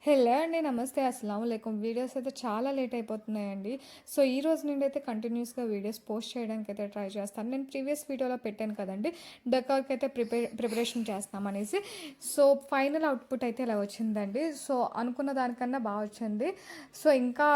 Hello అండి. నమస్తే. అస్సలాముఅలైకుం. Videos అయితే చాలా లేట్ అయిపోతున్నాయండి. సో, ఈ రోజు నుండి అయితే కంటిన్యూస్‌గా వీడియోస్ పోస్ట్ చేయడానికైతే ట్రై చేస్తాను. నేను ప్రీవియస్ వీడియోలో పెట్టాను కదండీ! డెకార్‌కి అయితే ప్రిపరేషన్ చేస్తామనేసి. సో, ఫైనల్ అవుట్‌పుట్ అయితే ఇలా వచ్చిందండి. సో, అనుకున్న దానికన్నా బా వచ్చింది. సో, ఇంకా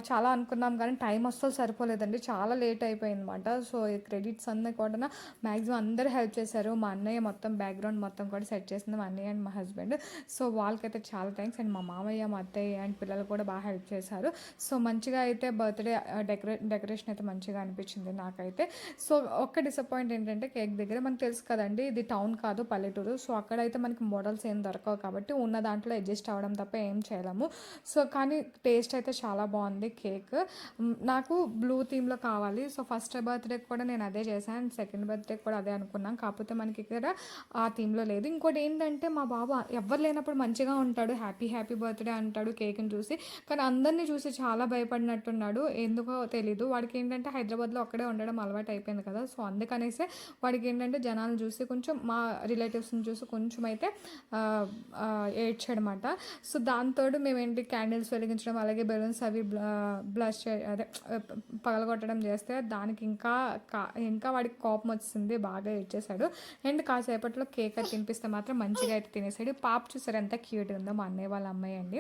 చాలా అనుకున్నాం కానీ టైం అస్సలు సరిపోలేదండి. చాలా లేట్ అయిపోయిందన్నమాట. సో, ఈ క్రెడిట్స్ అన్నీ కూడా మ్యాక్సిమం అందరూ హెల్ప్ చేశారు. మా అన్నయ్య మొత్తం బ్యాక్‌గ్రౌండ్ మొత్తం కూడా సెట్ చేసింది మా అన్నయ్య అండ్ మా హస్బెండ్. సో, వాళ్ళకైతే చాలా థ్యాంక్స్. అండ్ మా మామయ్య, మా అత్తయ్య అండ్ పిల్లలు కూడా బాగా హెల్ప్ చేశారు. సో, మంచిగా అయితే బర్త్‌డే డెకరేషన్ అయితే మంచిగా అనిపించింది నాకైతే. సో, ఒక్క డిసప్పాయింట్ ఏంటంటే కేక్ దగ్గర మనకు తెలుసు కదండీ! ఇది టౌన్ కాదు పల్లెటూరు. సో, అక్కడైతే మనకి మోడల్స్ ఏం దొరకవు కాబట్టి ఉన్న దాంట్లో అడ్జస్ట్ అవ్వడం తప్ప ఏం చేయలేము. సో, కానీ టేస్ట్ అయితే చాలా బాగుంది కేక్. నాకు బ్లూ థీమ్‌లో కావాలి. సో, ఫస్ట్ బర్త్‌డేకి కూడా నేను అదే చేశాను. అండ్ సెకండ్ బర్త్‌డేకి కూడా అదే అనుకున్నాం. కాకపోతే మనకి ఇక్కడ ఆ థీమ్‌లో లేదు. ఇంకోటి ఏంటంటే మా బాబు ఎవ్వరు లేనప్పుడు మంచిగా ఉంటాడు. హ్యాపీ హ్యాపీ బర్త్‌డే అంటాడు కేక్‌ని చూసి. కానీ అందరిని చూసి చాలా భయపడినట్టున్నాడు. ఎందుకో తెలీదు. వాడికి ఏంటంటే హైదరాబాద్‌లో ఒక్కడే ఉండడం అలవాటు అయిపోయింది కదా! సో, అందుకనేసే వాడికి ఏంటంటే జనాలను చూసి కొంచెం మా రిలేటివ్స్‌ని చూసి కొంచెం అయితే ఏడ్చాడనమాట. సో, దాంతోడు మేమేంటి క్యాండిల్స్ వెలిగించడం అలాగే బెలూన్స్ అవి బ్లష్ అదే పగలగొట్టడం చేస్తే దానికి ఇంకా వాడికి కోపం వచ్చింది. బాగా ఏడ్చేశాడు. అండ్ కాసేపట్లో కేక్ అది తినిపిస్తే మాత్రం మంచిగా అయితే తినేసాడు. పాప చూసారు ఎంత క్యూట్‌గా ఉందో మా అన్నయ్య వాళ్ళ అమ్మాయి అండి.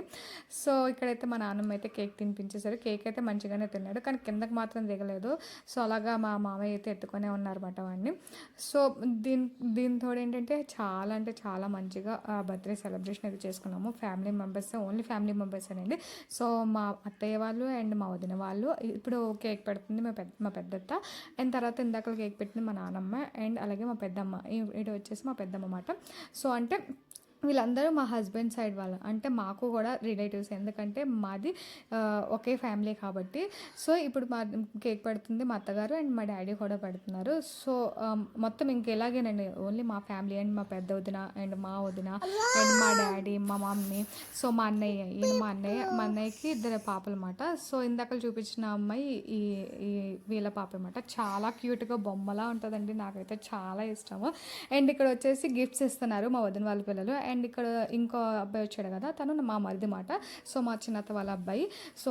సో, ఇక్కడైతే మా నాన్నమ్మ అయితే కేక్ తినిపించేశారు. కేక్ అయితే మంచిగానే తిన్నాడు. కానీ కిందకి మాత్రం దిగలేదు. సో, అలాగా మా మామయ్య అయితే ఎత్తుకొనే ఉన్నారన్నమాట వాడిని. సో, దీనితోడు ఏంటంటే చాలా అంటే చాలా మంచిగా బర్త్‌డే సెలబ్రేషన్ అయితే చేసుకున్నాము. ఫ్యామిలీ మెంబర్స్ ఓన్లీ ఫ్యామిలీ మెంబర్సేనండి. సో, మా అత్తయ్య వాళ్ళు అండ్ మా వదిన వాళ్ళు ఇప్పుడు కేక్ పెడుతుంది మా పెద్దత్త. అండ్ తర్వాత ఇందాకల కేక్ పెట్టింది మా నానమ్మ అండ్ అలాగే మా పెద్దమ్మ. ఇది వచ్చేసి మా పెద్దమ్మ మాట. సో, అంటే వీళ్ళందరూ మా హస్బెండ్ సైడ్ వాళ్ళు. అంటే మాకు కూడా రిలేటివ్స్. ఎందుకంటే మాది ఒకే ఫ్యామిలీ కాబట్టి. సో, ఇప్పుడు మా కేక్ పెడుతుంది మా అత్తగారు అండ్ మా డ్యాడీ కూడా పెడుతున్నారు. సో, మొత్తం ఇలాగేనండి. ఓన్లీ మా ఫ్యామిలీ అండ్ మా పెద్ద వదిన అండ్ మా వదిన అండ్ మా డ్యాడీ, మా మమ్మీ, సో, మా అన్నయ్య, మా అన్నయ్యకి ఇద్దరు పాపలమాట. సో, ఇందాకలు చూపించిన అమ్మాయి ఈ ఈ వీళ్ళ పాప అనమాట. చాలా క్యూట్‌గా బొమ్మలా ఉంటుందండి. నాకైతే చాలా ఇష్టము. అండ్ ఇక్కడ వచ్చేసి గిఫ్ట్స్ ఇస్తున్నారు మా వదిన వాళ్ళ పిల్లలు. అండ్ ఇక్కడ ఇంకో అబ్బాయి వచ్చాడు కదా! తను మా మరిది మాట. సో, మా చిన్నత్త వాళ్ళ అబ్బాయి. సో,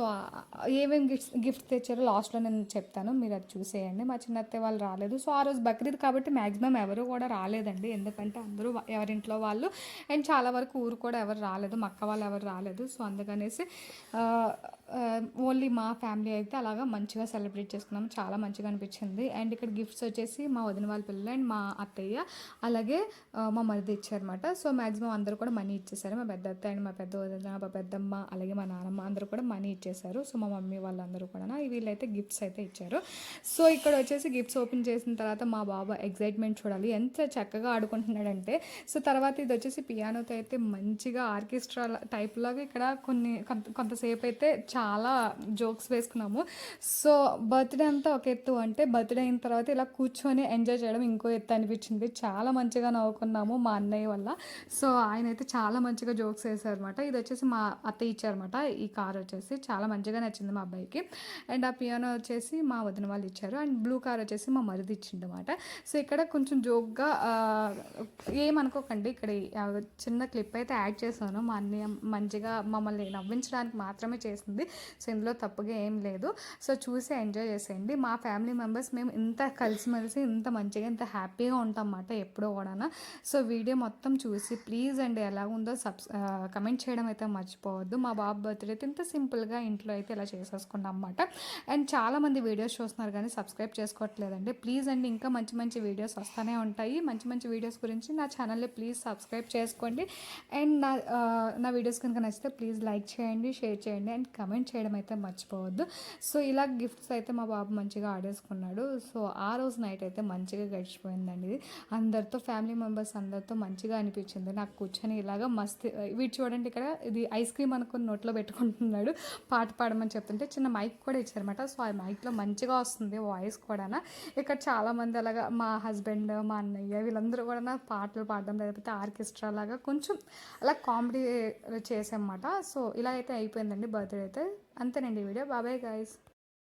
ఏమేమి గిఫ్ట్స్ తెచ్చారో లాస్ట్‌లో నేను చెప్తాను. మీరు అది చూసేయండి. మా చిన్నత్తయ్య వాళ్ళు రాలేదు. సో, ఆ రోజు బక్రీద్ కాబట్టి మ్యాక్సిమం ఎవరు కూడా రాలేదండి. ఎందుకంటే అందరూ ఎవరింట్లో వాళ్ళు అండ్ చాలా వరకు ఊరు కూడా ఎవరు రాలేదు. మా అక్క వాళ్ళు ఎవరు రాలేదు. సో, అందుకనేసి ఓన్లీ మా ఫ్యామిలీ అయితే అలాగా మంచిగా సెలబ్రేట్ చేసుకున్నాము. చాలా మంచిగా అనిపించింది. అండ్ ఇక్కడ గిఫ్ట్స్ వచ్చేసి మా వదిన వాళ్ళ పిల్లలు అండ్ మా అత్తయ్య అలాగే మా మరిది ఇచ్చారన్నమాట. సో, మ్యాక్సిమం అందరూ కూడా మనీ ఇచ్చేసారు. మా పెద్ద అత్తయ్య అండ్ మా పెద్ద వదిన, మా పెద్దమ్మ అలాగే మా నాన్నమ్మ అందరూ కూడా మనీ ఇచ్చేసారు. సో, మా మమ్మీ వాళ్ళందరూ కూడా వీళ్ళైతే గిఫ్ట్స్ అయితే ఇచ్చారు. సో, ఇక్కడ వచ్చేసి గిఫ్ట్స్ ఓపెన్ చేసిన తర్వాత మా బాబు ఎగ్జైట్మెంట్ చూడాలి. ఎంత చక్కగా ఆడుకుంటున్నాడంటే. సో, తర్వాత ఇది వచ్చేసి పియానోతో అయితే మంచిగా ఆర్కెస్ట్రా టైప్ లాగా ఇక్కడ కొంతసేపు అయితే చాలా జోక్స్ వేసుకున్నాము. సో, బర్త్డే అంతా ఒక ఎత్తు అంటే బర్త్డే అయిన తర్వాత ఇలా కూర్చొని ఎంజాయ్ చేయడం ఇంకో ఎత్తు అనిపించింది. చాలా మంచిగా నవ్వుకున్నాము మా అన్నయ్య వల్ల. సో, ఆయన అయితే చాలా మంచిగా జోక్స్ వేశారనమాట. ఇది వచ్చేసి మా అత్తయ్య ఇచ్చారనమాట. ఈ కార్ వచ్చేసి చాలా మంచిగా నచ్చింది మా అబ్బాయికి. అండ్ ఆ పియానో వచ్చేసి మా వదిన వాళ్ళు ఇచ్చారు. అండ్ బ్లూ కార్ వచ్చేసి మా మరిది ఇచ్చిండనమాట. సో, ఇక్కడ కొంచెం జోక్గా ఏమనుకోకండి. ఇక్కడ చిన్న క్లిప్ అయితే యాడ్ చేశాను. మా అన్నయ్య మంచిగా మమ్మల్ని నవ్వించడానికి మాత్రమే చేసింది. సో, ఇందులో తప్పుగా ఏం లేదు. సో, చూసి ఎంజాయ్ చేసేయండి. మా ఫ్యామిలీ మెంబర్స్ మేము ఇంత కలిసిమెలిసి ఇంత మంచిగా ఇంత హ్యాపీగా ఉంటాం అన్నమాట ఎప్పుడూ కూడా. సో, వీడియో మొత్తం చూసి ప్లీజ్ అండి ఎలా ఉందో కమెంట్ చేయడం అయితే మర్చిపోవద్దు. మా బాబు బర్త్డే అయితే ఇంత సింపుల్గా ఇంట్లో అయితే ఇలా చేసేసుకున్నాం అన్నమాట. అండ్ చాలామంది వీడియోస్ చూస్తున్నారు కానీ సబ్స్క్రైబ్ చేసుకోవట్లేదండి. ప్లీజ్ అండి ఇంకా మంచి మంచి వీడియోస్ వస్తూనే ఉంటాయి. మంచి మంచి వీడియోస్ గురించి నా ఛానల్ని ప్లీజ్ సబ్స్క్రైబ్ చేసుకోండి. అండ్ నా వీడియోస్ కనుక నచ్చితే ప్లీజ్ లైక్ చేయండి, షేర్ చేయండి అండ్ కమెంట్ చేయడం అయితే మర్చిపోవద్దు. సో, ఇలా గిఫ్ట్స్ అయితే మా బాబు మంచిగా ఆడేసుకున్నాడు. సో, ఆ రోజు నైట్ అయితే మంచిగా గడిచిపోయిందండి. అందరితో ఫ్యామిలీ మెంబర్స్ అందరితో మంచిగా అనిపించింది. నాకు కూర్చొని ఇలాగా మస్తు వీడు చూడండి ఇక్కడ ఇది ఐస్ క్రీమ్ అనుకుని నోట్లో పెట్టుకుంటున్నాడు. పాట పాడమని చెప్తుంటే చిన్న మైక్ కూడా ఇచ్చారన్నమాట. సో, ఆ మైక్లో మంచిగా వస్తుంది వాయిస్ కూడా. ఇక్కడ చాలామంది అలాగా మా హస్బెండ్, మా అన్నయ్య వీళ్ళందరూ కూడా పాటలు పాడడం లేకపోతే ఆర్కెస్ట్రా లాగా కొంచెం అలా కామెడీ చేసామన్నమాట. సో, ఇలా అయితే అయిపోయిందండి బర్త్డే అయితే. అంతేనండి వీడియో. బాబాయ్ గైస్.